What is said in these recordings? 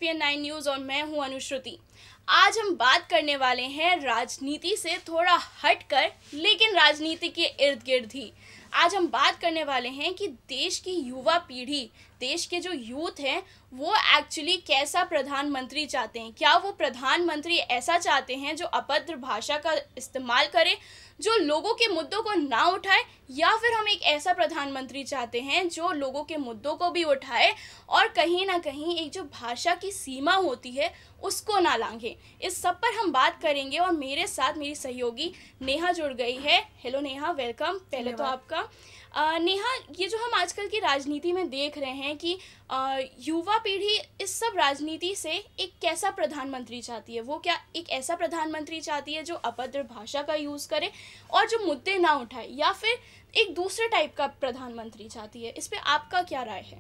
APN 9 news और मैं हूं अनुश्रुति। आज हम बात करने वाले हैं राजनीति से थोड़ा हटकर, लेकिन राजनीति के इर्द गिर्द ही। आज हम बात करने वाले हैं कि देश की युवा पीढ़ी, देश के जो यूथ हैं, वो एक्चुअली कैसा प्रधानमंत्री चाहते हैं। क्या वो प्रधानमंत्री ऐसा चाहते हैं जो अभद्र भाषा का इस्तेमाल करे, जो लोगों के मुद्दों को ना उठाए, या फिर हम एक ऐसा प्रधानमंत्री चाहते हैं जो लोगों के मुद्दों को भी उठाए और कहीं ना कहीं एक जो भाषा की सीमा होती है उसको ना लांघे। इस सब पर हम बात करेंगे और मेरे साथ मेरी सहयोगी नेहा जुड़ गई है। Hello Neha, welcome. पहले तो आपका नेहा, ये जो हम आजकल की राजनीति में देख रहे हैं कि युवा पीढ़ी इस सब राजनीति से एक कैसा प्रधानमंत्री चाहती है। वो क्या एक ऐसा प्रधानमंत्री चाहती है जो अभद्र भाषा का यूज़ करे और जो मुद्दे ना उठाए, या फिर एक दूसरे टाइप का प्रधानमंत्री चाहती है? इस पे आपका क्या राय है?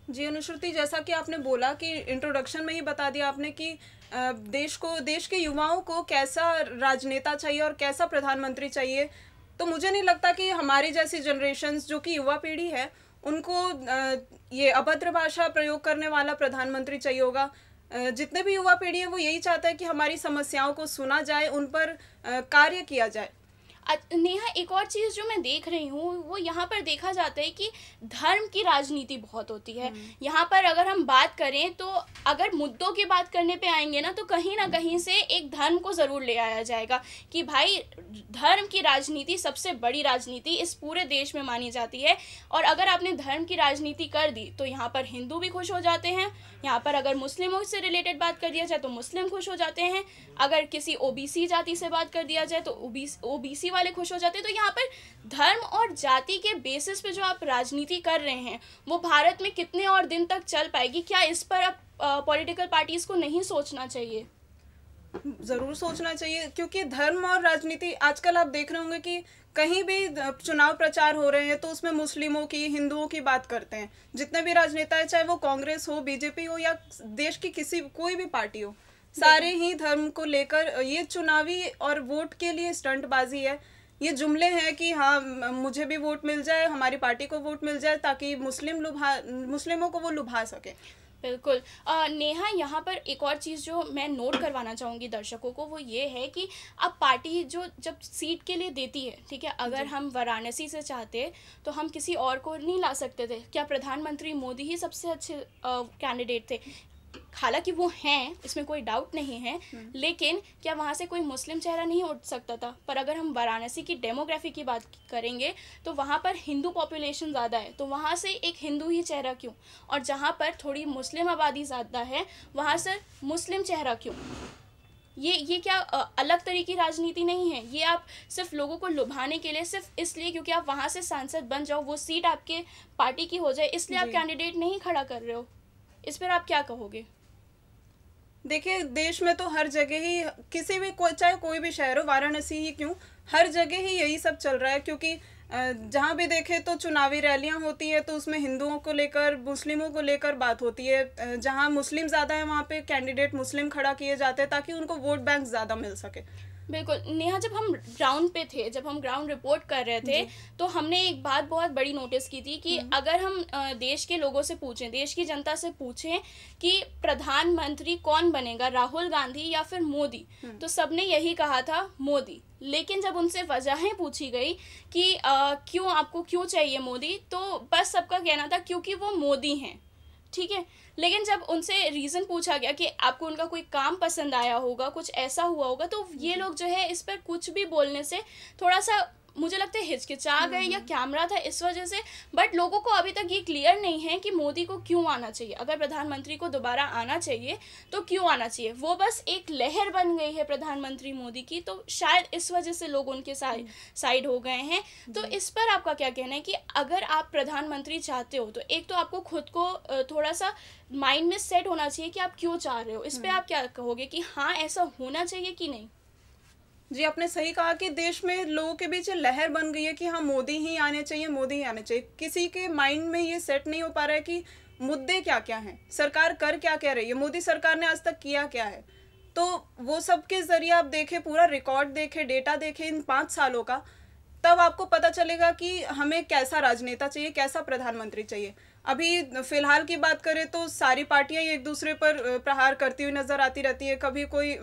जी अनुश्रुति, जैसा कि आपने बोला कि इंट्रोडक्शन में ही बता दिया आपने कि देश के युवाओं को कैसा राजनेता चाहिए और कैसा प्रधानमंत्री चाहिए। तो मुझे नहीं लगता कि हमारी जैसी जनरेशन्स जो कि युवा पीढ़ी है उनको ये अभद्र भाषा प्रयोग करने वाला प्रधानमंत्री चाहिए होगा। जितने भी युवा पीढ़ी है वो यही चाहता है कि हमारी समस्याओं को सुना जाए, उन पर कार्य किया जाए। नेहा, एक और चीज़ जो मैं देख रही हूँ वो यहाँ पर देखा जाता है कि धर्म की राजनीति बहुत होती है। यहाँ पर अगर हम बात करें तो अगर मुद्दों की बात करने पे आएंगे ना कहीं से एक धर्म को ज़रूर ले आया जाएगा कि भाई धर्म की राजनीति सबसे बड़ी राजनीति इस पूरे देश में मानी जाती है। और अगर आपने धर्म की राजनीति कर दी तो यहाँ पर हिंदू भी खुश हो जाते हैं, यहाँ पर अगर मुस्लिमों से रिलेटेड बात कर दिया जाए तो मुस्लिम खुश हो जाते हैं, अगर किसी ओबीसी जाति से बात कर दिया जाए तो ओबीसी वाले खुश हो जाते हैं। तो यहाँ पर धर्म और जाति के बेसिस पे जो आप राजनीति कर रहे हैं वो भारत में कितने और दिन तक चल पाएगी? क्या इस पर अब पॉलिटिकल पार्टीज को नहीं सोचना चाहिए? ज़रूर सोचना चाहिए, क्योंकि धर्म और राजनीति आजकल आप देख रहे होंगे कि कहीं भी चुनाव प्रचार हो रहे हैं तो उसमें मुस्लिमों की, हिंदुओं की बात करते हैं। जितने भी राजनेता है, चाहे वो कांग्रेस हो, बीजेपी हो या देश की कोई भी पार्टी हो, सारे ही धर्म को लेकर ये चुनावी और वोट के लिए स्टंटबाजी है। ये जुमले हैं कि हाँ मुझे भी वोट मिल जाए, हमारी पार्टी को वोट मिल जाए, ताकि मुस्लिमों को वो लुभा सके। बिल्कुल। नेहा, यहाँ पर एक और चीज़ जो मैं नोट करवाना चाहूँगी दर्शकों को वो ये है कि अब पार्टी जो जब सीट के लिए देती है, ठीक है, अगर हम वाराणसी से चाहते तो हम किसी और को नहीं ला सकते थे। क्या प्रधानमंत्री मोदी ही सबसे अच्छे कैंडिडेट थे? हालांकि वो हैं, इसमें कोई डाउट नहीं है, लेकिन क्या वहाँ से कोई मुस्लिम चेहरा नहीं उठ सकता था? पर अगर हम वाराणसी की डेमोग्राफी की बात करेंगे तो वहाँ पर हिंदू पॉपुलेशन ज़्यादा है, तो वहाँ से एक हिंदू ही चेहरा क्यों? और जहाँ पर थोड़ी मुस्लिम आबादी ज़्यादा है वहाँ से मुस्लिम चेहरा क्यों? ये क्या अलग तरह की राजनीति नहीं है? ये आप सिर्फ लोगों को लुभाने के लिए, सिर्फ इसलिए क्योंकि आप वहाँ से सांसद बन जाओ, वो सीट आपके पार्टी की हो जाए, इसलिए आप कैंडिडेट नहीं खड़ा कर रहे हो। इस पर आप क्या कहोगे? देखिए, देश में तो हर जगह ही किसी भी चाहे कोई भी शहर हो, वाराणसी ही क्यों, हर जगह ही यही सब चल रहा है। क्योंकि जहाँ भी देखे तो चुनावी रैलियाँ होती है तो उसमें हिंदुओं को लेकर, मुस्लिमों को लेकर बात होती है। जहाँ मुस्लिम ज़्यादा है वहाँ पे कैंडिडेट मुस्लिम खड़ा किए जाते हैं ताकि उनको वोट बैंक ज़्यादा मिल सके। बिल्कुल। नेहा, जब हम ग्राउंड पे थे, जब हम ग्राउंड रिपोर्ट कर रहे थे तो हमने एक बात बहुत बड़ी नोटिस की थी कि अगर हम देश के लोगों से पूछें, देश की जनता से पूछें कि प्रधानमंत्री कौन बनेगा, राहुल गांधी या फिर मोदी, तो सबने यही कहा था मोदी। लेकिन जब उनसे वजहें पूछी गई कि आपको क्यों चाहिए मोदी, तो बस सबका कहना था क्योंकि वो मोदी हैं। ठीक है, लेकिन जब उनसे रीज़न पूछा गया कि आपको उनका कोई काम पसंद आया होगा, कुछ ऐसा हुआ होगा, तो ये लोग जो है इस पर कुछ भी बोलने से थोड़ा सा मुझे लगता है हिचकिचा गए, या कैमरा था इस वजह से। बट लोगों को अभी तक ये क्लियर नहीं है कि मोदी को क्यों आना चाहिए। अगर प्रधानमंत्री को दोबारा आना चाहिए तो क्यों आना चाहिए? वो बस एक लहर बन गई है प्रधानमंत्री मोदी की, तो शायद इस वजह से लोग उनके साइड हो गए हैं। तो इस पर आपका क्या कहना है कि अगर आप प्रधानमंत्री चाहते हो तो एक तो आपको खुद को थोड़ा सा माइंड में सेट होना चाहिए कि आप क्यों चाह रहे हो। इस पर आप क्या कहोगे कि हाँ ऐसा होना चाहिए कि नहीं? जी, आपने सही कहा कि देश में लोगों के बीच लहर बन गई है कि हाँ मोदी ही आने चाहिए, मोदी ही आने चाहिए। किसी के माइंड में ये सेट नहीं हो पा रहा है कि मुद्दे क्या क्या हैं, सरकार कर क्या क्या रही है, मोदी सरकार ने आज तक किया क्या है। तो वो सब के जरिए आप देखें, पूरा रिकॉर्ड देखें, डेटा देखें इन 5 सालों का, तब आपको पता चलेगा कि हमें कैसा राजनेता चाहिए, कैसा प्रधानमंत्री चाहिए। अभी फिलहाल की बात करें तो सारी पार्टियां एक दूसरे पर प्रहार करती हुई नजर आती रहती है। कभी कोई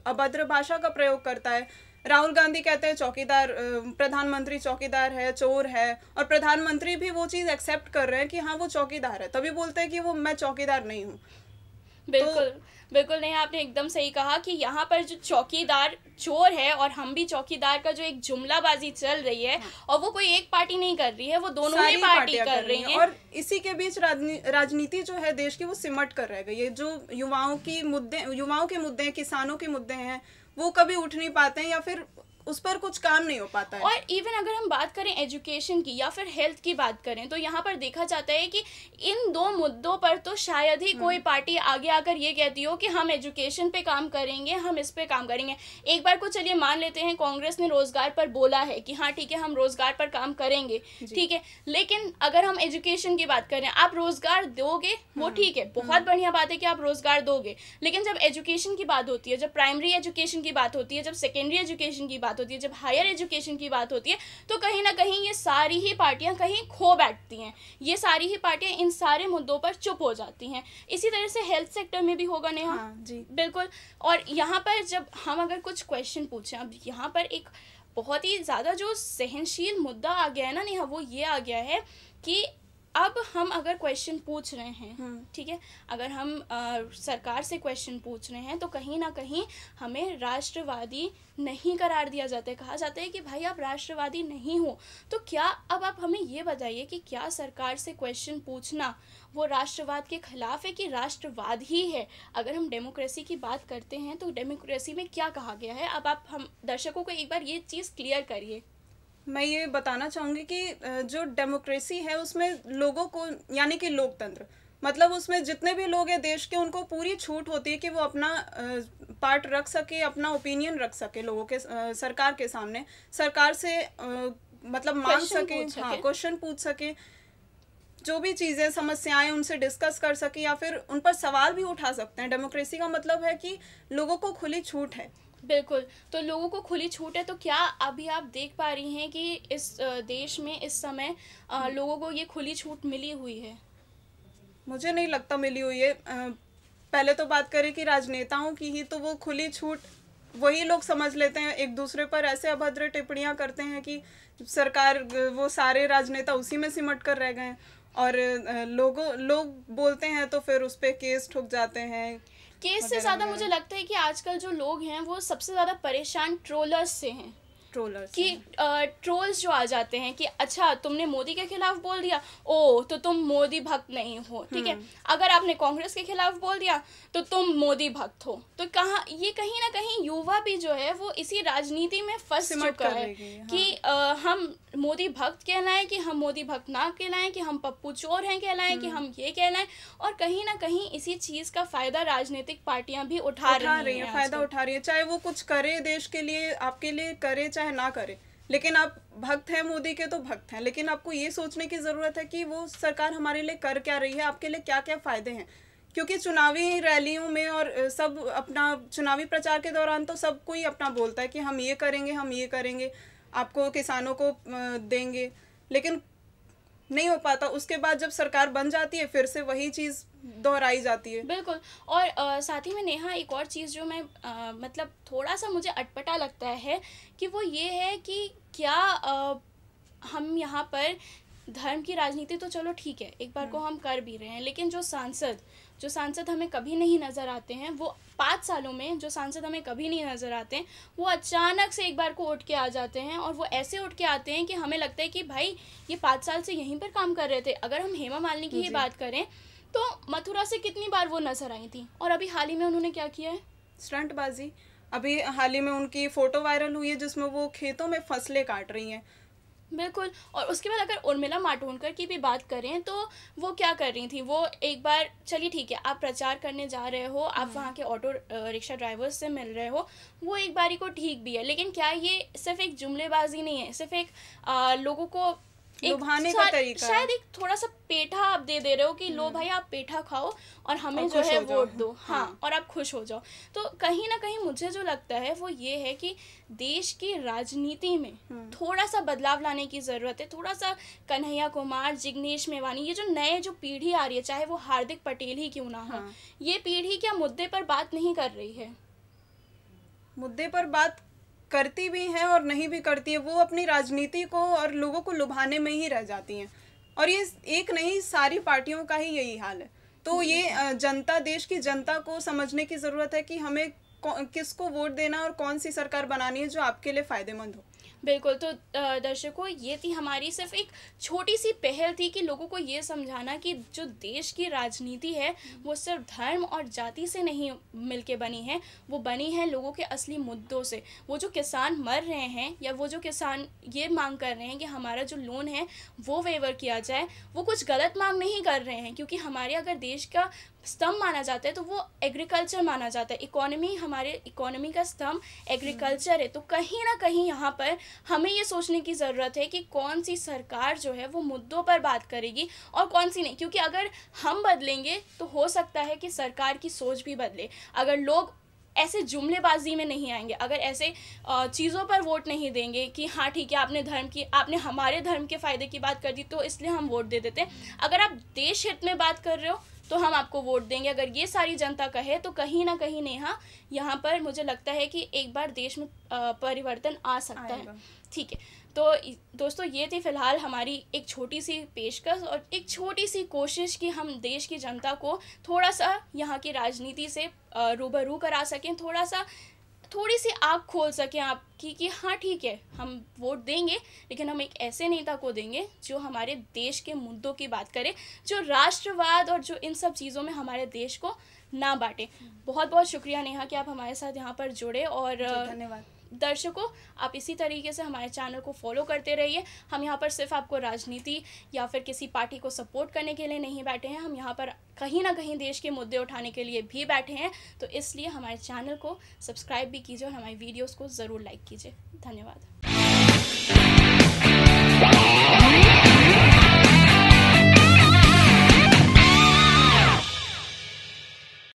अभद्र भाषा का प्रयोग करता है। राहुल गांधी कहते हैं चौकीदार, प्रधानमंत्री चौकीदार है, चोर है, और प्रधानमंत्री भी वो चीज़ एक्सेप्ट कर रहे हैं कि हाँ वो चौकीदार है, तभी बोलते हैं कि वो मैं चौकीदार नहीं हूँ। बिल्कुल बिल्कुल नहीं, आपने एकदम सही कहा कि यहाँ पर जो चौकीदार चोर है और हम भी चौकीदार का जो एक जुमलाबाजी चल रही है, और वो कोई एक पार्टी नहीं कर रही है, वो दोनों ही पार्टी कर रही है। और इसी के बीच राजनीति जो है देश की वो सिमट कर रह गई है। जो युवाओं के मुद्दे हैं, किसानों के मुद्दे हैं, वो कभी उठ नहीं पाते हैं या फिर उस पर कुछ काम नहीं हो पाता है। और इवन अगर हम बात करें एजुकेशन की या फिर हेल्थ की बात करें, तो यहाँ पर देखा जाता है कि इन दो मुद्दों पर तो शायद ही कोई पार्टी आगे आकर ये कहती हो कि हम एजुकेशन पे काम करेंगे, हम इस पे काम करेंगे। एक बार को चलिए मान लेते हैं कांग्रेस ने रोजगार पर बोला है कि हाँ ठीक है हम रोजगार पर काम करेंगे, ठीक है, लेकिन अगर हम एजुकेशन की बात करें, आप रोजगार दोगे वो ठीक है, बहुत बढ़िया बात है कि आप रोजगार दोगे, लेकिन जब एजुकेशन की बात होती है, जब प्राइमरी एजुकेशन की बात होती है, जब सेकेंडरी एजुकेशन की होती है, जब हायर एजुकेशन की बात होती है, तो कहीं ना कहीं ये सारी ही पार्टियां कहीं खो बैठती हैं, ये सारी ही पार्टियां इन सारे मुद्दों पर चुप हो जाती हैं। इसी तरह से हेल्थ सेक्टर में भी होगा नेहा। हाँ, जी बिल्कुल। और यहाँ पर जब हम अगर कुछ क्वेश्चन पूछें, अब यहाँ पर एक बहुत ही ज़्यादा जो सहनशील मुद्दा आ गया है ना नेहा, वो ये आ गया है कि अब हम अगर क्वेश्चन पूछ रहे हैं, ठीक है, अगर हम सरकार से क्वेश्चन पूछ रहे हैं, तो कहीं ना कहीं हमें राष्ट्रवादी नहीं करार दिया जाता है। कहा जाता है कि भाई आप राष्ट्रवादी नहीं हो। तो क्या अब आप हमें ये बताइए कि क्या सरकार से क्वेश्चन पूछना वो राष्ट्रवाद के खिलाफ है कि राष्ट्रवाद ही है? अगर हम डेमोक्रेसी की बात करते हैं तो डेमोक्रेसी में क्या कहा गया है? अब आप हम दर्शकों को एक बार ये चीज़ क्लियर करिए। मैं ये बताना चाहूँगी कि जो डेमोक्रेसी है उसमें लोगों को, यानी कि लोकतंत्र, मतलब उसमें जितने भी लोग हैं देश के, उनको पूरी छूट होती है कि वो अपना पार्ट रख सके, अपना ओपिनियन रख सके लोगों के, सरकार के सामने, सरकार से मतलब मांग सके, हाँ क्वेश्चन पूछ सके, जो भी चीज़ें समस्याएं उनसे डिस्कस कर सके या फिर उन पर सवाल भी उठा सकते हैं। डेमोक्रेसी का मतलब है कि लोगों को खुली छूट है। बिल्कुल। तो लोगों को खुली छूट है, तो क्या अभी आप देख पा रही हैं कि इस देश में इस समय लोगों को ये खुली छूट मिली हुई है? मुझे नहीं लगता मिली हुई है। पहले तो बात करें कि राजनेताओं की ही, तो वो खुली छूट वही लोग समझ लेते हैं, एक दूसरे पर ऐसे अभद्र टिप्पणियां करते हैं कि सरकार, वो सारे राजनेता उसी में सिमट कर रह गए, और लोग बोलते हैं तो फिर उस पर केस ठुक जाते हैं। केस से ज़्यादा मुझे लगता है कि आजकल जो लोग हैं वो सबसे ज़्यादा परेशान ट्रोलर्स से हैं। कि ट्रोल्स जो आ जाते हैं कि अच्छा तुमने मोदी के खिलाफ बोल दिया, ओ तो तुम मोदी भक्त नहीं हो, ठीक है, अगर आपने कांग्रेस के खिलाफ बोल दिया तो तुम मोदी भक्त हो। तो ये कहीं ना कहीं युवा भी जो है वो इसी राजनीति में फंस चुका है कि हम मोदी भक्त कहलाएं कि हम मोदी भक्त ना कहलाएं, कि हम पप्पू चोर हैं कहलाएं, कि हम ये कहलाएं, और कहीं ना कहीं इसी चीज़ का फ़ायदा राजनीतिक पार्टियां भी उठा रही हैं, फ़ायदा उठा रही है। चाहे वो कुछ करे देश के लिए, आपके लिए करे चाहे ना करे, लेकिन आप भक्त हैं मोदी के तो भक्त हैं, लेकिन आपको ये सोचने की ज़रूरत है कि वो सरकार हमारे लिए कर क्या रही है, आपके लिए क्या क्या फ़ायदे हैं। क्योंकि चुनावी रैलियों में और सब अपना चुनावी प्रचार के दौरान तो सब कोई अपना बोलता है कि हम ये करेंगे, हम ये करेंगे, आपको किसानों को देंगे, लेकिन नहीं हो पाता। उसके बाद जब सरकार बन जाती है फिर से वही चीज़ दोहराई जाती है। बिल्कुल। और साथ ही में नेहा एक और चीज़ जो मैं मतलब थोड़ा सा मुझे अटपटा लगता है कि वो ये है कि क्या हम यहाँ पर धर्म की राजनीति तो चलो ठीक है, एक बार को हम कर भी रहे हैं, लेकिन जो सांसद हमें कभी नहीं नज़र आते हैं, वो 5 सालों में जो सांसद हमें कभी नहीं नज़र आते हैं, वो अचानक से एक बार को उठ के आ जाते हैं, और वो ऐसे उठ के आते हैं कि हमें लगता है कि भाई ये 5 साल से यहीं पर काम कर रहे थे। अगर हम हेमा मालिनी की ही बात करें तो मथुरा से कितनी बार वो नजर आई थी, और अभी हाल ही में उन्होंने क्या किया है, स्टंटबाजी। अभी हाल ही में उनकी फ़ोटो वायरल हुई है जिसमें वो खेतों में फसलें काट रही हैं। बिल्कुल। और उसके बाद अगर उर्मिला मातोंडकर की भी बात करें तो वो क्या कर रही थी, वो एक बार चलिए ठीक है आप प्रचार करने जा रहे हो, आप वहाँ के ऑटो रिक्शा ड्राइवर्स से मिल रहे हो, वो एक बारी को ठीक भी है, लेकिन क्या ये सिर्फ एक जुमलेबाजी नहीं है, सिर्फ एक लोगों को लुभाने का तरीका शायद एक थोड़ा सा पेठा आप दे रहे हो कि लो भाई आप पेठा खाओ और हमें और जो है खुश हो वोट जाओ। दो। हाँ, और आप खुश हो जाओ। तो कहीं ना कहीं मुझे जो लगता है वो ये है कि देश की राजनीति में थोड़ा सा बदलाव लाने की ज़रूरत है। थोड़ा सा कन्हैया कुमार, जिग्नेश मेवानी, ये जो नए जो पीढ़ी आ रही है, चाहे वो हार्दिक पटेल ही क्यों ना हो, ये पीढ़ी क्या मुद्दे पर बात नहीं कर रही है? मुद्दे पर बात करती भी हैं और नहीं भी करती है। वो अपनी राजनीति को और लोगों को लुभाने में ही रह जाती हैं, और ये एक नहीं, सारी पार्टियों का ही यही हाल है। तो ये जनता, देश की जनता को समझने की ज़रूरत है कि हमें किसको वोट देना और कौन सी सरकार बनानी है जो आपके लिए फ़ायदेमंद हो। बिल्कुल। तो दर्शकों, ये थी हमारी सिर्फ एक छोटी सी पहल थी कि लोगों को ये समझाना कि जो देश की राजनीति है वो सिर्फ धर्म और जाति से नहीं मिलके बनी है, वो बनी है लोगों के असली मुद्दों से। वो जो किसान मर रहे हैं या वो जो किसान ये मांग कर रहे हैं कि हमारा जो लोन है वो वेवर किया जाए, वो कुछ गलत मांग नहीं कर रहे हैं, क्योंकि हमारे अगर देश का स्तंभ माना जाता है तो वो एग्रीकल्चर माना जाता है। इकोनॉमी, हमारे इकोनॉमी का स्तंभ एग्रीकल्चर है। तो कहीं ना कहीं यहाँ पर हमें ये सोचने की ज़रूरत है कि कौन सी सरकार जो है वो मुद्दों पर बात करेगी और कौन सी नहीं, क्योंकि अगर हम बदलेंगे तो हो सकता है कि सरकार की सोच भी बदले। अगर लोग ऐसे जुमलेबाजी में नहीं आएंगे, अगर ऐसे चीज़ों पर वोट नहीं देंगे कि हाँ ठीक है आपने हमारे धर्म के फ़ायदे की बात कर दी तो इसलिए हम वोट दे देते हैं। अगर आप देश हित में बात कर रहे हो तो हम आपको वोट देंगे। अगर ये सारी जनता कहे तो कहीं ना कहीं नेहा, यहाँ पर मुझे लगता है कि एक बार देश में परिवर्तन आ सकता है। ठीक है, तो दोस्तों ये थी फ़िलहाल हमारी एक छोटी सी पेशकश और एक छोटी सी कोशिश कि हम देश की जनता को थोड़ा सा यहाँ की राजनीति से रूबरू करा सकें, थोड़ी सी आँख खोल सकें आपकी कि हाँ ठीक है हम वोट देंगे, लेकिन हम एक ऐसे नेता को देंगे जो हमारे देश के मुद्दों की बात करे, जो राष्ट्रवाद और जो इन सब चीज़ों में हमारे देश को ना बांटे। बहुत बहुत शुक्रिया नेहा कि आप हमारे साथ यहाँ पर जुड़े, और धन्यवाद। दर्शकों, आप इसी तरीके से हमारे चैनल को फॉलो करते रहिए। हम यहाँ पर सिर्फ आपको राजनीति या फिर किसी पार्टी को सपोर्ट करने के लिए नहीं बैठे हैं, हम यहाँ पर कहीं ना कहीं देश के मुद्दे उठाने के लिए भी बैठे हैं। तो इसलिए हमारे चैनल को सब्सक्राइब भी कीजिए और हमारी वीडियोस को ज़रूर लाइक कीजिए। धन्यवाद।